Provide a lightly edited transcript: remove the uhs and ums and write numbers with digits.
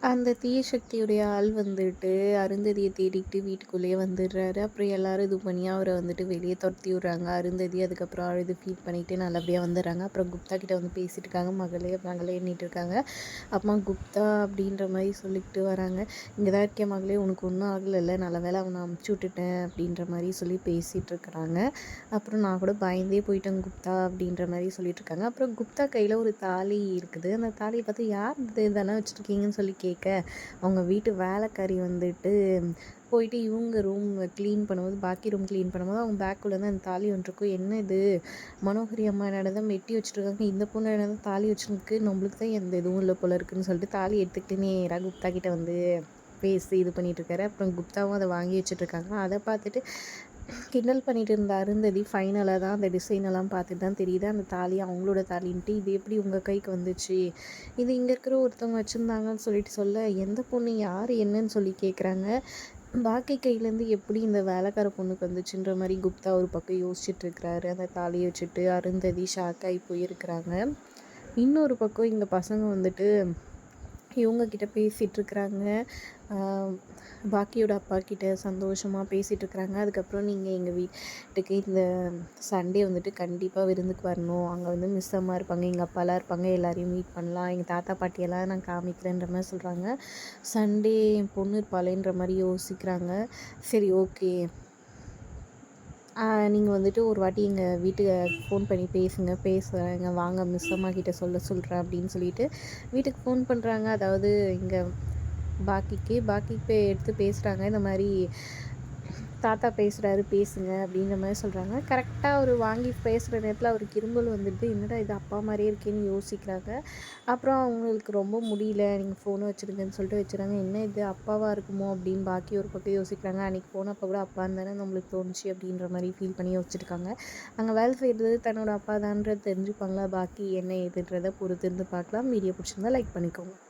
அந்த தீய சக்தியுடைய ஆள் வந்துட்டு அருந்ததிய தேடிக்கிட்டு வீட்டுக்குள்ளேயே வந்துடுறாரு. அப்புறம் எல்லாரும் இது பண்ணி அவர வந்துட்டு வெளியே தொரத்தி விடுறாங்க. அருந்ததி அதுக்கப்புறம் அழுது ஃபீல் பண்ணிட்டு நல்லபடியா வந்துடுறாங்க. அப்புறம் குப்தா கிட்ட வந்து பேசிட்டு இருக்காங்க. மகளே மகளேன்னிட்டு இருக்காங்க. அம்மா குப்தா அப்படின்ற மாரி சொல்லிக்கிட்டு வராங்க. "இங்க தான் இருக்கேன் மகளே, உனக்கு ஒன்றும் ஆகலைல்ல, நல்ல வேளை அவன அமுச்சு விட்டுட்டேன்" அப்படின்ற மாரி சொல்லி பேசிட்டு இருக்கிறாங்க. அப்புறம் "நான் கூட பயந்தே போயிட்டேன் குப்தா" அப்படின்ற மாரி சொல்லிட்டு இருக்காங்க. அப்புறம் குப்தா கையில ஒரு தாலி இருக்குது. அந்த தாலிய பார்த்து "யார் இது இதெல்லாம் வச்சுருக்கீங்கன்னு" சொல்லி கேட்க, அவங்க வீட்டு வேலைக்காரி வந்துட்டு போயிட்டு இவங்க ரூம் க்ளீன் பண்ணும்போது, பாக்கி ரூம் க்ளீன் பண்ணும்போது அவங்க பேக்குள்ளேருந்து அந்த தாலி ஒன்று இருக்கும். "என்ன இது, மனோகரி அம்மா என்னடா மெட்டி வச்சுருக்காங்க, இந்த பொண்ணு என்னடா தாலி வச்சுருக்கு, நம்மளுக்கு தான் எந்த இதுவும் இல்லை போல இருக்குன்னு" சொல்லிட்டு தாலி எடுத்துக்கிட்டு நேராக குப்தா கிட்ட வந்து பேசி இது பண்ணிகிட்ருக்காரு. அப்புறம் குப்தாவும் அதை வாங்கி வச்சுட்ருக்காங்க. அதை பார்த்துட்டு கிண்டல் பண்ணிட்டு இருந்த அருந்ததி ஃபைனலாக தான் அந்த டிசைனெல்லாம் பார்த்துட்டு தான் தெரியுது அந்த தாலி அவங்களோட தாலின்ட்டு. "இது எப்படி உங்கள் கைக்கு வந்துச்சு? இது இங்கே இருக்கிற ஒருத்தவங்க வச்சுருந்தாங்கன்னு" சொல்லிட்டு சொல்ல, எந்த பொண்ணு யார் என்னன்னு சொல்லி கேட்குறாங்க. பாக்கி கையிலேருந்து எப்படி இந்த வேலைக்கார பொண்ணுக்கு வந்துச்சுன்ற மாதிரி குப்தா ஒரு பக்கம் யோசிச்சுட்டு இருக்கிறாரு. அந்த தாலியை வச்சுட்டு அருந்ததி ஷாக் ஆகி போயிருக்கிறாங்க. இன்னொரு பக்கம் இங்கே பசங்க வந்துட்டு இவங்கக்கிட்ட பேசிகிட்ருக்குறாங்க. பாக்கியோட அப்பாக்கிட்ட சந்தோஷமாக பேசிகிட்ருக்குறாங்க. அதுக்கப்புறம் "நீங்கள் எங்கள் வீட்டுக்கு இந்த சண்டே வந்துட்டு கண்டிப்பாக விருந்துக்கு வரணும். அங்கே வந்து மிஸ் அம்மா இருப்பாங்க, எங்கள் அப்பாலாம் இருப்பாங்க, எல்லாரையும் மீட் பண்ணலாம். எங்கள் தாத்தா பாட்டியெல்லாம் நான் காமிக்கிறேன்ற" மாதிரி சொல்கிறாங்க. சண்டே என் பொண்ணு இருப்பாளேன்ற மாதிரி யோசிக்கிறாங்க. சரி, ஓகே, நீங்கள் வந்துட்டு ஒரு வாட்டி எங்கள் வீட்டுக்கு ஃபோன் பண்ணி பேசுகிறேங்க, வாங்க மிஸ் அம்மா கிட்ட சொல்கிறேன் அப்படின்னு சொல்லிட்டு வீட்டுக்கு ஃபோன் பண்ணுறாங்க. அதாவது இங்கே பாக்கிக்கு போய் எடுத்து பேசுகிறாங்க. இந்த மாதிரி தாத்தா பேசுகிறாரு, பேசுங்க அப்படின்ற மாதிரி சொல்கிறாங்க. கரெக்டாக அவர் வாங்கி பேசுகிற நேரத்தில் அவருக்கு இருமல் வந்துடுது. என்னடா இது அப்பா மாதிரியே இருக்கேன்னு யோசிக்கிறாங்க. அப்புறம் அவங்களுக்கு ரொம்ப முடியல, நீங்கள் ஃபோனை வச்சுருங்கன்னு சொல்லிட்டு வச்சுறாங்க. என்ன இது அப்பாவாக இருக்குமோ அப்படின்னு பாக்கி ஒரு பக்கம் யோசிக்கிறாங்க. அன்றைக்கி போனப்போ கூட அப்பான்னு தானே நம்மளுக்கு தோணுச்சு அப்படின்ற மாதிரி ஃபீல் பண்ணி யோசிச்சுருக்காங்க. அங்கே வேலை செய்கிறது தன்னோட அப்பா தான்றது தெரிஞ்சுப்பாங்களா? பாக்கி என்ன ஏதுன்றதை பொறுத்திருந்து பார்க்கலாம். வீடியோ பிடிச்சிருந்தா லைக் பண்ணிக்கோங்க.